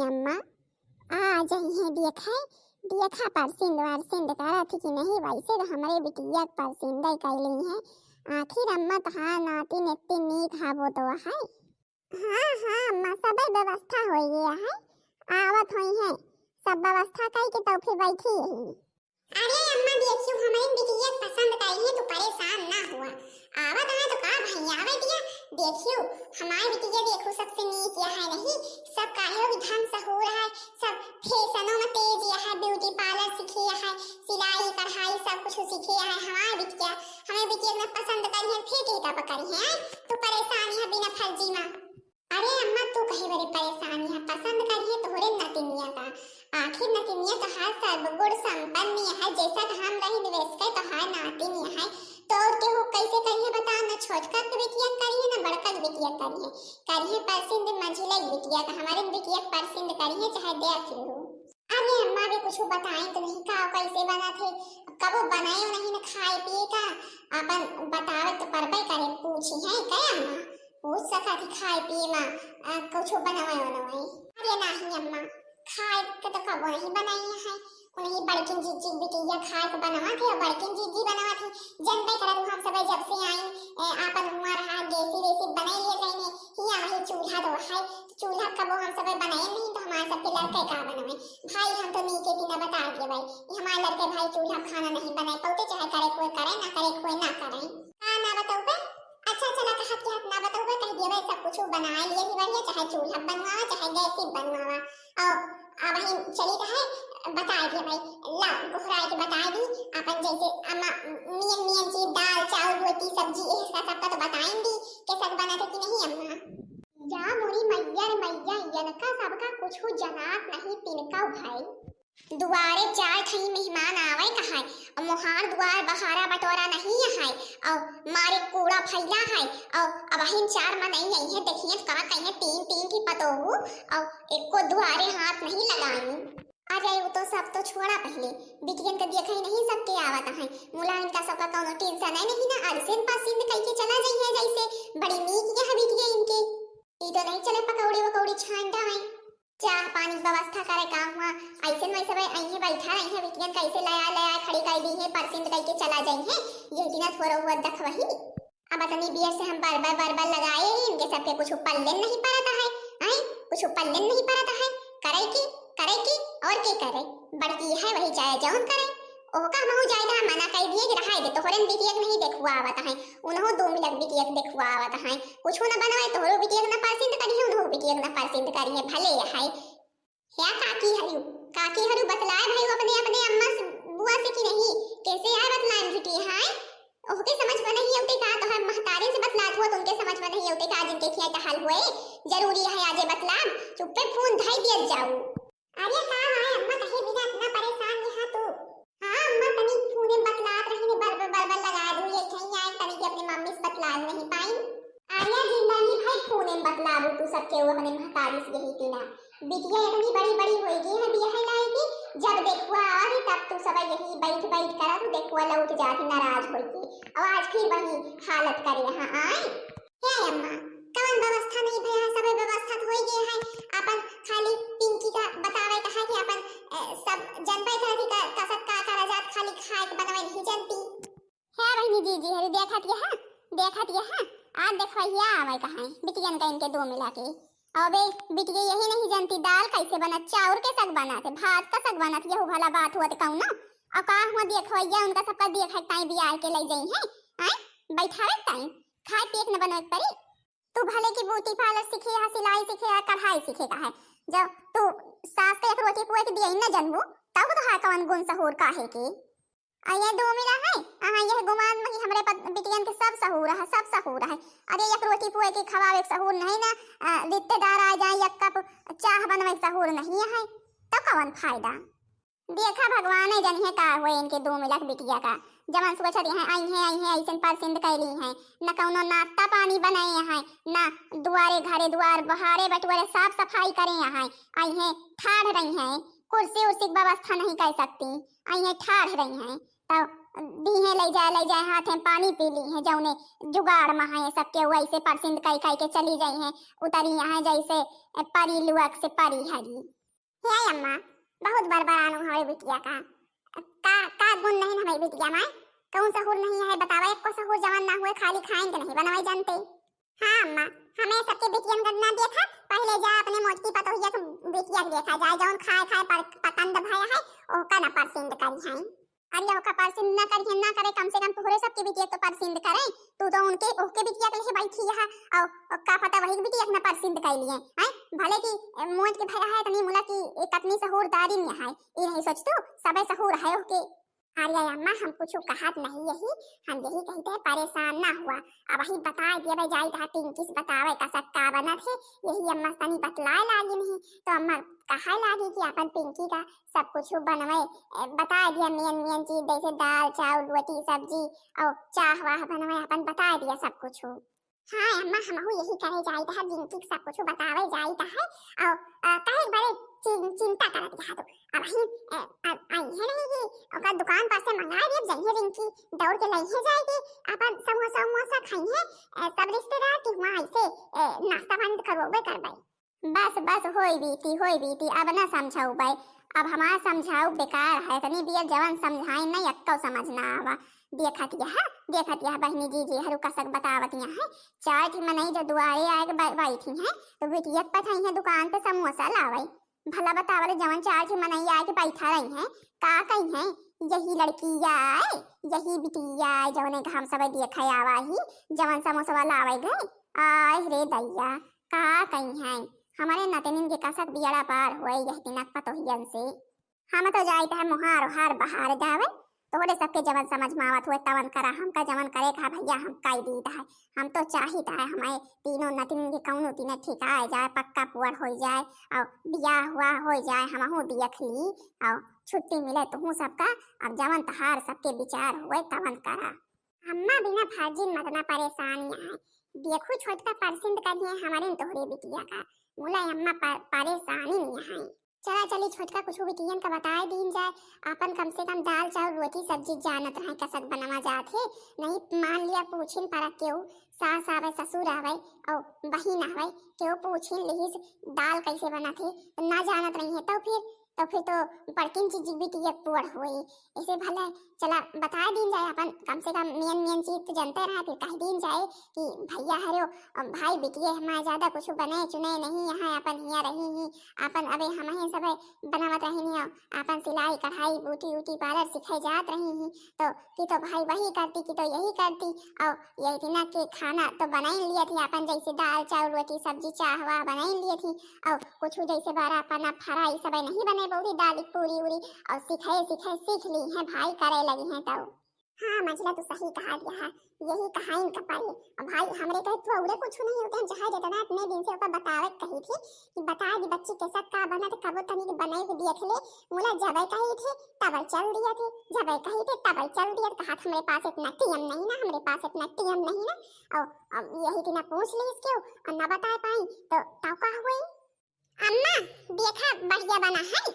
अम्मा आ जाइए देखा परसिंद वारसिंद करा थी कि नहीं वैसे तो हमारे बिटिया परसिंद कैली है आखिर अम्मा तहार नाती नेती नी खाबो तो है। हाँ अम्मा सब व्यवस्था हो गया है आवत हुई है सब व्यवस्था कई के तो फिर बैठी है। अरे अम्मा देखियो हमारी बिटिया पसंद करी है तो परेशान ना हुआ आवत है तो का भैया आवे दिया देखियो हमारी बिटिया देखो सबसे नीक यह है नहीं सब काहे विधान से हो रहा है सब फैशनों में तेज यह है ब्यूटी पार्लर सीखे है सिलाई कढ़ाई सब कुछ सीखे है हमारी बिटिया ने पसंद करी है फिर के का करी है तो परेशानी है बिना फर्जी में। अरे अम्मा तू कहीं बड़ी परेशानी है पसंद करी है तोहरे नतिनिया का आखिर नतिनिया तो हर सर्वगुण संपन्न है जैसा कि हम रही निवेश के तो हर नातिनिया है तो के हो कैसे करिए बता ना छोटका के बिटिया करिए ना बड़का के बिटिया करिए परसिंद मंझिला की बिटिया का हमारे बिटिया परसिंद करिए चाहे देख लो। अरे अम्मा भी कुछ बताएं तो नहीं का कैसे बना थे कब बनाए नहीं ना खाए पिए का अपन बतावे तो परबे करे पूछी है क्या अम्मा पूछ सका थी खाए पिए में कुछ बनावे। अरे नहीं अम्मा खाए के तो कब नहीं बनाई है उन्हीं बड़किन जीजी बिटिया खाए को बनवा थे और बड़किन जीजी बनवा थी जनबे करा हम सब जब से आई आपन हुआ रहा गैसी वैसी बनाई लिए रहने हिया वही चूल्हा तो है चूल्हा कब हम सब बनाए नहीं तो हमारे सब के लड़के का बनावे भाई हम तो नहीं के दिन बता दिए भाई हमारे लड़के भाई चूल्हा खाना नहीं बनाए पाते चाहे करे कोई करे ना करे हां ना बताओ बे अच्छा चला कहा कि आप ना बताओ बे कह दिए सब कुछ बना लिए ही बढ़िया चाहे चूल्हा बनवावा चाहे गैस बनवावा और अब ही चली है बता दिए भाई ला गुहराई के बता दी अपन जैसे अम्मा मियन चीज दाल चावल रोटी सब्जी इसका सबका तो बताएंगी कि सब बना थे कि नहीं अम्मा जा मोरी मैया यनका सबका कुछ जनात नहीं तिनका भाई दुआरे चार थई मेहमान आवे कहां और मोहार दुआर बहारा बटोरा नहीं है और मारे कूड़ा फैला है और अब हिन चार मन नहीं है देखिए कहां कहीं तीन की पतोहू और एको दुआरे हाथ नहीं लगाई। अरे वो तो सब तो छोड़ा पहले बिटियन का देखा ही नहीं सबके आवत है मुलायम का सबका कोनो टेंशन है नहीं ना अरसेन पासिंद कह के चला जाई है जैसे बड़ी नीक है बिटिया इनके ई तो नहीं चले पकौड़ी छांटा है चाह पानी व्यवस्था करे का हुआ ऐसे में सब अहीं बैठा रही है बिटियन कैसे लया खड़ी कर दी है परसिंद कह के चला जाई है ये दिना थोड़ा हुआ दख वही अब इतनी बियर से हम बार लगाए इनके सबके कुछ पल्ले नहीं पड़ता है आई कुछ पल्ले नहीं पड़ता है करे की और के करे बड़की है वही चाहे जौन करे ओका महु जायदा मना कह दिए कि रहाई दे तोहरन बिटिया नहीं देखुआ आवत है उन्हो 2 मिनट बिटिया देखुआ आवत है कुछ ना बनवाए तोहरो बिटिया ना परसिंद करी है उन्हो बिटिया ना परसिंद करी है भले है क्या काकी हरु बतलाए भाई अपने अम्मा से बुआ से कि नहीं कैसे आए बतलाए बिटिया है ओके समझ में नहीं होते का तो हम महतारे से बतलात हुआ तुमके समझ में नहीं होते का जिनके किया का हाल हुए जरूरी है आजे बतला चुप्पे फोन धाई दिया जाऊ। अरे का है अम्मा कहे बिना इतना परेशान यहां तू हां अम्मा तनी फोन बतलात रही ने बरबर लगा दू ये कहीं आए तनी के अपनी मम्मी से बतला नहीं पाई आर्या जिंदगी भाई फोन में बतला दू तू सबके वो अपने महतारी से यही तीना बिटिया इतनी बड़ी होएगी है बिया है लाएगी जब देखुआ आई तब तू सब यही बैठ करा तू देखुआ लौट जाती नाराज होगी और आज फिर वही हालत करे यहां आई क्या अम्मा कवन व्यवस्था नहीं भैया सब व्यवस्था हो गई है अपन खाली पिंकी का बतावे कहा कि अपन सब जनपै थी का कसत का कराजात खाली खाए के बनवे नहीं जानती है बहनी जी हरी देखत यहां आज देखवाइया आवे कहां बिटियन का इनके 2 मिला के अबे बिटिया यही नहीं जानती दाल कैसे बना चाउर के साग बनाते भात का साग बनाते यही भला बात हुआ तो कहूं ना और का हुआ देखवाइया उनका सबका देख टाइम भी आके ले जाई है आई बैठावे टाइम खाए पेट न बनवे पड़ी तू भले की ब्यूटी पार्लर सीखे या सिलाई सीखे या कढ़ाई सीखे का है जब तू सास के एक रोटी पुए के दिए न जनबू तब तो है कौन गुण सहूर काहे की आया 2 मिला है यह गुमान में हमरे बिटियन के सब सहूर है अरे एक रोटी पुए के खवावे सहूर नहीं ना रिश्तेदार आ जाए एक कप चाह बनवे सहूर नहीं है तो कौन फायदा देखा भगवान जन है का हुए इनके 2 मिला बिटिया का जवन सोच रही हैं आई है ऐसे परसिंद कैली हैं न कौनो नाश्ता पानी बनाए हैं न दुआरे घरे दुआर बहारे बटुआरे साफ सफाई करे हैं आई हैं ठाढ़ रही हैं कुर्सी उर्सी की व्यवस्था नहीं कर सकती आई हैं ठाढ़ रही हैं तो दी है ले जाए हाथ में पानी पी ली है जौने जुगाड़ में है सबके वैसे परसिंद कई कई के चली गई है उतरी यहाँ जैसे परी लुअक से परी हरी। हे अम्मा बहुत बड़बड़ानु हमारी बिटिया का गुण नहीं हमारी बिटिया में कौन सहूर नहीं है बतावा एक को सहूर जवान ना हुए खाली खाएंगे नहीं बनवाई जानते। हाँ अम्मा हमें सबके बिटियन का ना देखा पहले जा अपने मोटकी पतोहिया के बिटिया देखा जाए जौन खाए खाए पर पतंद भाया है ओका ना परसिंद करी है। अरे ओका परसिंद ना करी ना करे कम से कम तोहरे सबके बिटिया तो परसिंद करे तू तो उनके ओके बिटिया के लिए बैठी है और का पता वही बिटिया ना परसिंद कर लिए हैं भले की मोट के भरा है तनी मुला की कतनी सहूरदारी में है ये नहीं सोच तू सबे सहूर है ओके। अरे अम्मा हम कुछ कहत नहीं यही हम यही कहते परेशान ना हुआ अब ही बता दिए भाई जाई था तीन किस बतावे का सक्का बना थे यही अम्मा तनी बतलाए लागी नहीं तो अम्मा कहा लागी कि अपन पिंकी का सब कुछ बनवे बता दिया मेन चीज जैसे दाल चावल रोटी सब्जी और चाह वाह बनवे अपन बता दिया सब कुछ। हाँ अम्मा हम यही करे जाई था जिनकी सब कुछ बतावे जाई था और कहे बड़े चिंता करत है तो अब ही आई है नहीं कि ओका दुकान पर से मंगा दिए जइए रिंकी दौड़ के लई है जाएगी अपन समोसा समोसा खाई है सब रिश्तेदार की वहां ऐसे नाश्ता पानी करवाबे करबे बस होई बीती अब ना समझाऊ भाई अब हमारा समझाऊ बेकार है तनी बिया जवान समझाई नहीं अक्को समझ ना आवा देखत यह बहनी जी हरू कसक बतावत है चार थी मनई जो दुआरे आए बैठी है तो बिटिया पठाई है दुकान पे समोसा लावे भला बतावले जवन चार थी मनई आए के बैठा रही है का कही है यही लड़की आए यही बिटिया आए जवने हम सब देखा आवा ही जवन समोसा लावे गए आए रे दैया का कही है हमारे नतनिन के कसक बियाड़ा पार हुए यह दिनक पतोहियन से हम तो जाते है मुहार हार बहार जावे तोरे सबके जवन समझ में आवत हुए तवन करा हमका जवन करे खा भैया हम काई दीदा है हम तो चाहिता है हमारे तीनों नतिन के कौनो तीन ठिकाए जाए पक्का पुअर हो जाए और बियाह हुआ हो जाए हमहू देख ली और छुट्टी मिले तो हूँ सबका अब जवन तहार सबके विचार हुए तवन करा। अम्मा बिना फर्जिन मत ना परेशानियां है देखो छोटका परसिंद करिए हमारे तोहरे बिटिया का बोला अम्मा परेशानी नहीं है चला चली छोटका कुछ बिटियन का बताए दीन जाए अपन कम से कम दाल चावल रोटी सब्जी जानत रहे कसक बनवा जाते नहीं मान लिया पूछिन पर क्यों सास आवे ससुर आवे और बहन आवे क्यों पूछिन लिहिस दाल कैसे बना थे ना जानत रही है तो फिर तो बड़किन चीज बिटिया पुअर हुई इसे भले चला बता दीन जाए अपन कम से कम मेन चीज तो जानते रहा फिर कह दीन जाए कि भैया हरो भाई बिटिया हमारे ज्यादा कुछ बने चुने नहीं यहाँ अपन हिया रही ही अपन अबे हम ही सब बनावत रही नहीं अपन सिलाई कढ़ाई बूटी उटी पार्लर सिखाई जात रही ही तो कि तो भाई वही करती कि तो यही करती और यही दिन के खाना तो बना ही लिए थे अपन जैसे दाल चावल रोटी सब्जी चाहवा बना ही लिए थी और कुछ जैसे बारा अपना फराई सब नहीं बने बहुरी दाल पूरी उरी और सिखाए सीख ली है भाई करे लगी है तो। हाँ मजला तो सही कहा दिया है यही कहा इनका पाई भाई हमरे कहे तो औरे कुछ नहीं होते हम चाहे जितना इतने दिन से ऊपर बतावे कही थी कि बता दी बच्ची के साथ का बना तो कबो तनी के बनाई के देख ले मोला जबे कही थे तब चल दिया थे जबे कही थे तब चल दिया कहा हमरे पास इतना टीएम नहीं ना हमरे पास इतना टीएम नहीं ना और यही दिन पूछ ली इसके और ना बता पाई तो ताऊ का हुई अम्मा देखा बढ़िया बना है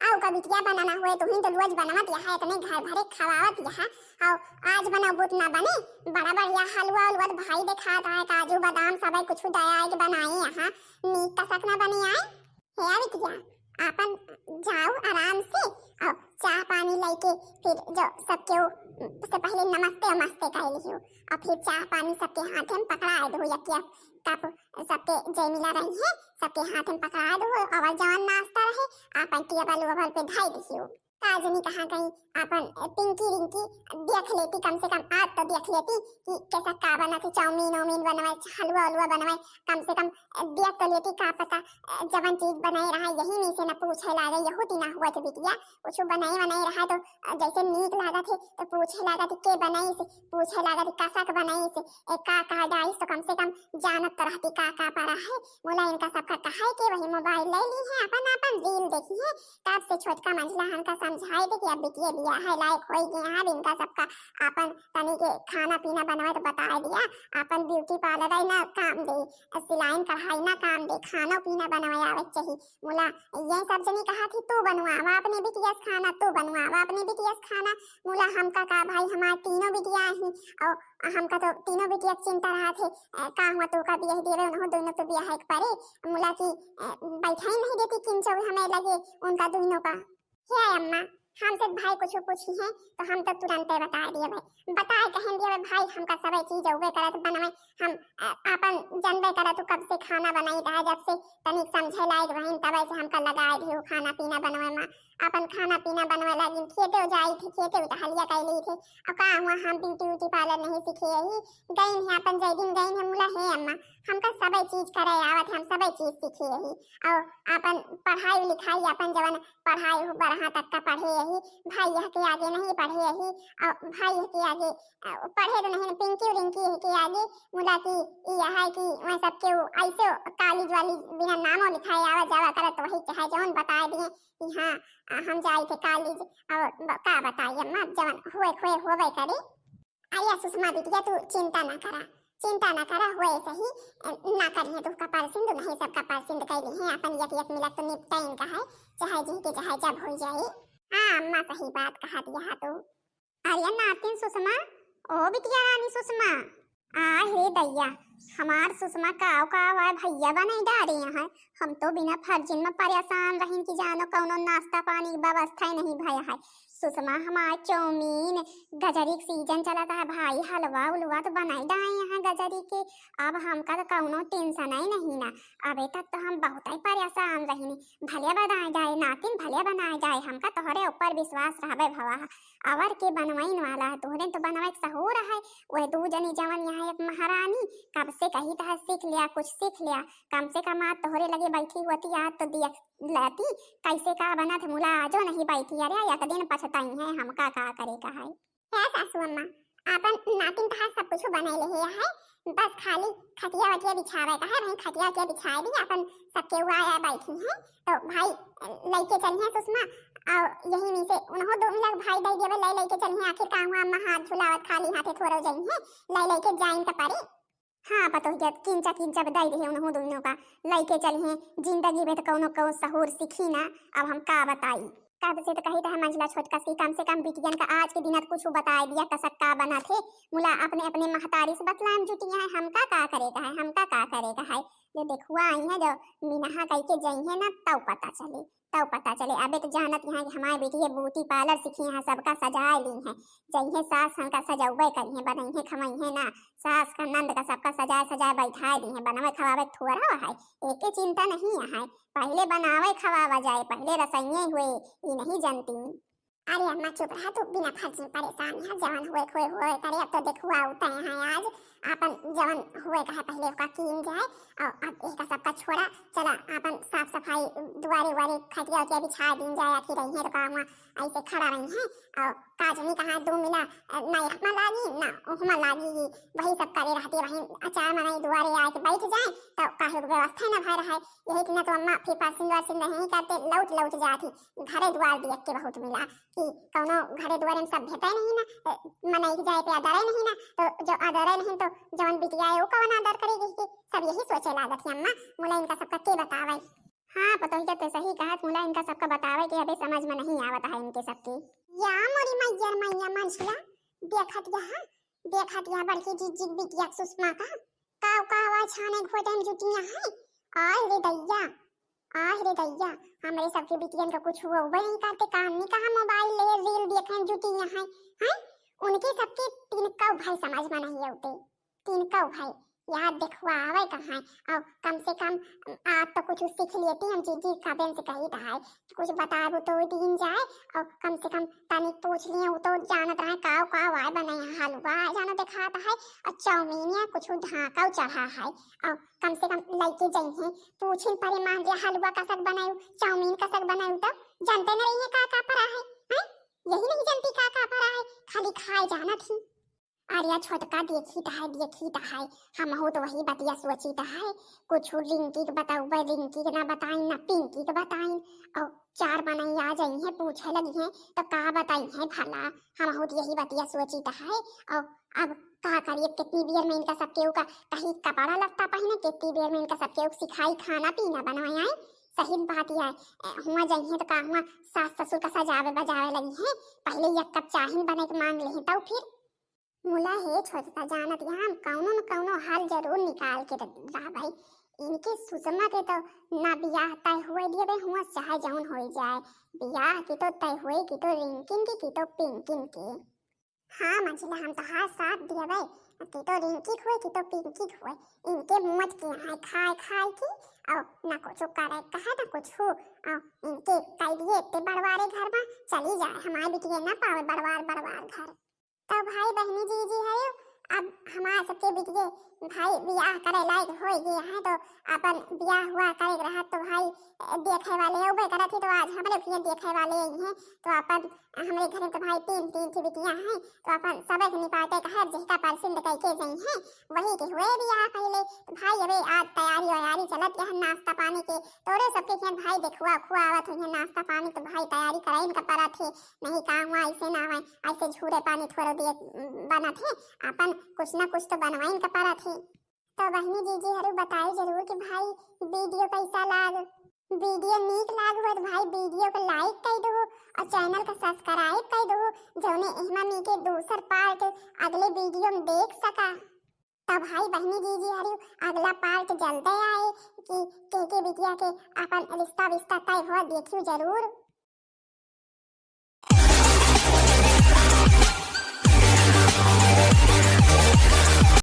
आओ कभी क्या बनाना हुए तो ही तो रोज बनावत है इतने घर भरे खवावत है आओ आज बनाओ बुत ना बने बड़ा बढ़िया हलवा हलवा भाई दिखाता है काजू बादाम सब कुछ दया के बनाए यहाँ नीक का सकना बने आए है बिटिया अपन जाओ आराम से और चाय पानी लेके फिर जो सबके उससे पहले नमस्ते नमस्ते कह लियो और फिर चाय पानी सबके हाथ में पकड़ा दो या कप सबके जय मिला रही है सबके हाथ में पकड़ा दो और जवान नाश्ता रहे अपन टेबल वेबल पे ढाई दियो काजनी कहाँ गई अपन पिंकी रिंकी देख लेती कम से कम आज तो देख लेती कि कैसा का बना थी चाउमीन वाउमीन बनवाए हलवा हलवा बनवाए कम से कम देख तो लेती का पता जवन चीज बनाई रहा यही में से न पूछे लागे यहूदी ना हुआ थे बिटिया कुछ बनाई रहा तो जैसे नीक लागा थे तो पूछे लागा थी के बनाई से पूछे लागा थी कसक बनाई से का डाइस तो कम से कम जानत रहती का पारा है बोला इनका सबका कहा है कि वही मोबाइल ले ली है अपन रील देखी है तब से छोटका मंझला हन का समझाए थे कि अब बिटिया लिया है लायक हो गया है इनका सबका अपन तनी के खाना पीना बनवाए तो बता दिया अपन ब्यूटी पार्लर है ना काम दे सिलाई कढ़ाई ना काम दे खाना पीना बनवाया आवे चाहिए मुला ये सब जनी कहा थी तू बनवावा अपने बिटिया से खाना तू बनवावा अपने बिटिया से खाना मुला हमका का भाई हमारे तीनों बिटिया ही और हमका तो तीनों बिटिया की चिंता रहा थे का हुआ तो का बियाह देवे उन्हों दोनों तो बियाह एक पारे मुला की बैठा ही नहीं देती किंचो हमें लगे उनका दोनों का हे अम्मा हमसे भाई कुछ पूछी है तो हम तो तुरंत बता दिए भाई बताए कहें दिए भाई हमका सब चीज उबे करत बनवे हम अपन जानबे करत कब से खाना बनाई रहा जब से तनिक समझे लायक बहन तब से हमका लगाए दी खाना पीना बनवे में अपन खाना पीना बनवे लगी खेते जाई थी खेते हलिया कैली थे और का हुआ हम ब्यूटी पार्लर नहीं सीखे ही गई है अपन जय दिन गई है मुला है अम्मा हमका सब चीज करे आवत हम सब चीज सीखे ही और अपन पढ़ाई लिखाई अपन जवन पढ़ाई बरहा तक का पढ़े यही भाई यह के आगे नहीं पढ़े यही और भाई यह के आगे पढ़े तो नहीं पिंकी रिंकी के आगे मुला की यह है कि मैं सबके ऐसे कॉलेज वाली बिना नामों लिखाए आवा जावा करत वही चाहे जवन बता दिए कि हाँ हम जाए थे कॉलेज और का बताइए अम्मा जवन हुए खोए होवे करे आया सुषमा बिटिया तू चिंता ना करा हुए सही ना करिए तो कपाल सिंधु नहीं सब कपाल सिंधु कैली है अपन एक मिला तो निपटा इनका है चाहे जी के चाहे जब हो जाए हाँ अम्मा सही बात कहा दिया तो अरे नातिन सुषमा ओ बिटिया रानी सुषमा आ हे दैया हमार सुषमा का भैया बनाई डारे यहाँ हम तो बिना फर्जिन में परेशान रही कि जानो कौनो नाश्ता पानी की व्यवस्था ही नहीं भया है सुषमा हमार चौमीन गजरी सीजन चला था भाई हलवा उलवा तो बनाई डाए यहाँ गजरी के अब हमका तो कौनो टेंशन ही नहीं ना अबे तक तो हम बहुत ही परेशान रही भले बनाए जाए नातिन भले बनाए जाए हमका तोहरे ऊपर विश्वास रहा भवा अवर के बनवाइन वाला तोहरे तो बनवाए सहूर है वह दू जनी जवन यहाँ एक महारानी कब से कही था सीख लिया कुछ सीख लिया कम से कम आज तोहरे लगे बैठी होती आज तो दिया लाती कैसे का बना थे मुला आजो नहीं बैठी अरे या दिन पछताई है हम का करे का है सासू अम्मा अपन नातिन था सब कुछ बने ले है बस खाली खटिया वटिया बिछावे का है भाई खटिया वटिया बिछाए दी अपन सबके हुआ आया बैठी हैं तो भाई लेके चलिए सुषमा और यही में से उन्हों दो मिला भाई दे देवे ले लेके चलिए आखिर का हुआ अम्मा हाथ झुलावत खाली हाथे थोड़ा जाई है ले लेके जाइन का पारी हाँ पतो जब किंचा किंचा बदाई रहे उन्हों दोनों का लेके चलिए जिंदगी में तो कौनो कौ सहूर सीखी ना अब हम का बताई कब से तो कही था मंझला छोटका सी कम से कम बिटियन का आज के दिन कुछ बता दिया कसक्का बना थे मुला अपने अपने महतारी से बतलाम जुटिया है हमका का करेगा है हमका का करेगा है जो देखुआ आई है जो मीनहा कह के जई है ना तब पता चले अबे तो जानत यहाँ कि हमारे बेटी ब्यूटी पार्लर सीखी है सबका सजा ली है जई है सास हमका सजावे करी है बनई है खमई है ना सास का नंद का सबका सजाए बैठा दी है बनवे खवावे थोड़ा है एक चिंता नहीं है पहले बनावे खवावा जाए पहले रसोइये हुए ये नहीं जानती अरे अम्मा चुप रहा तू बिना फर्जी परेशान है जवन हुए करे अब तो देखुआ उठे हैं आज अपन जवन हुए का है पहले का कीन जाए और अब एक सबका छोड़ा चला अपन साफ सफाई दुआरे वारे खटिया वटिया बिछा दी जाए आखिर रही है तो काम ऐसे खड़ा रही है और काजनी कहा दो मिला ना यहाँ लागी ना उहमा लागी वही सब करे रहती वही अचार मनाई दुआरे आके बैठ जाए तो काहे व्यवस्था ना भर है यही कि ना तो अम्मा फिर पासिंग वासिंग नहीं करते लौट जाती घरे द्वार देख के बहुत मिला कि कौनो घरे द्वारे में सब भेटे नहीं ना मनाई जाए पे आदर नहीं ना तो जो आदर नहीं तो जवन बिटिया है वो कवन आदर करेगी सब यही सोचे लागत है अम्मा मुला इनका सबका के बतावे हाँ पता ही तो सही कहा मुला इनका सबका बतावे कि अबे समझ में नहीं आवत है इनके सबकी या मोरी मैया मंझला देखत यहाँ बड़की जिग बिटिया सुषमा का आवाज छाने घोटन जुटिया है आह रे दैया हमारे सबके बिटियन का कुछ हुआ नहीं करते कहानी कहा मोबाइल ले रील देखें जुटिया हैं उनके सबके तीन कौ भाई समझ में नहीं आते तीन कौ भाई याद देखवा आवे कहाँ और कम से कम आप तो कुछ सीख लेती हम जीजी कबेन से कही था कुछ बताबो तो दिन जाए और कम से कम तनिक पूछ लिए वो तो जानत रहे काव आए बने हलवा जानो दिखाता है और चाउमीन या कुछ ढाका चढ़ा है और कम से कम लइके जाइए पूछिन परे मान लिया हलवा कसक बनायू चाउमीन कसक बनायू तो जानते नहीं है का परा है यही नहीं जानती का परा है खाली खाए जाना थी अरे छोटका देखी है हम हो तो वही बतिया सोची है कुछ रिंकी के बताऊ रिंकी के ना बताई ना पिंकी के बताई और चार बनाई आ जाई है पूछे लगी है तो का बताई है भला हम हो तो यही बतिया सोची है और अब का करिए कितनी देर में इनका सबके का कहीं कपड़ा लगता पहने कितनी देर में इनका सबके सिखाई खाना पीना बनवाए आए सही बात है हुआ जाइए तो का हुआ सास ससुर का सजावे बजावे लगी है पहले एक कप चाय बने के मांग ले तब फिर मुला है छोटा जानत हम कौनो न कौनो हाल जरूर निकाल के रहा भाई इनके सुषमा के तो ना बियाह तय हुए दिए भाई हुआ चाहे जौन हो जाए बियाह की तो तय हुए की तो रिंकिन की तो पिंकिन की हाँ मंजिला हम तो हाथ साथ दिया भाई की तो रिंकी हुए की तो पिंकी हुए इनके मुँह की है खाए खाए की और ना कुछ करे कहा ना कुछ हो और इनके कह दिए इतने बड़वारे घर में चली जाए हमारे बिटिया ना पावे बड़वार बड़वार घर तो भाई बहनी जी है अब हमारा सबके बिटिए भाई बियाह करे लायक हो गया है तो अपन बियाह हुआ करे रहा तो भाई देखे वाले उबे करे थे तो आज हमारे भी देखे वाले ही हैं तो अपन हमारे घर में तो भाई तीन तीन की बिटियां हैं तो अपन सबक निपाते का हर जिसका परसिंद कह के गई हैं वही के हुए बियाह पहले तो भाई अबे आज तैयारी वैयारी चलत है नाश्ता पानी के तोरे सबके खेन भाई देखुआ खुआवत है नाश्ता पानी तो भाई तैयारी कराइन का पड़ा थे नहीं काम हुआ ऐसे ना हुआ ऐसे झूरे पानी थोड़ा दिए बना थे अपन कुछ ना कुछ तो बनवाइन का पड़ा थे तो बहनी जीजी हरु बताई जरूर कि भाई वीडियो कैसा लाग वीडियो नीक लाग हो तो भाई वीडियो को लाइक कर दो और चैनल को सब्सक्राइब कर दो जोने एहमा मी के दूसर पार्ट अगले वीडियो में देख सका तो भाई बहनी जीजी हरु अगला पार्ट जल्दी आए कि के बिटिया के अपन रिश्ता विश्ता तय हो देखियो जरूर।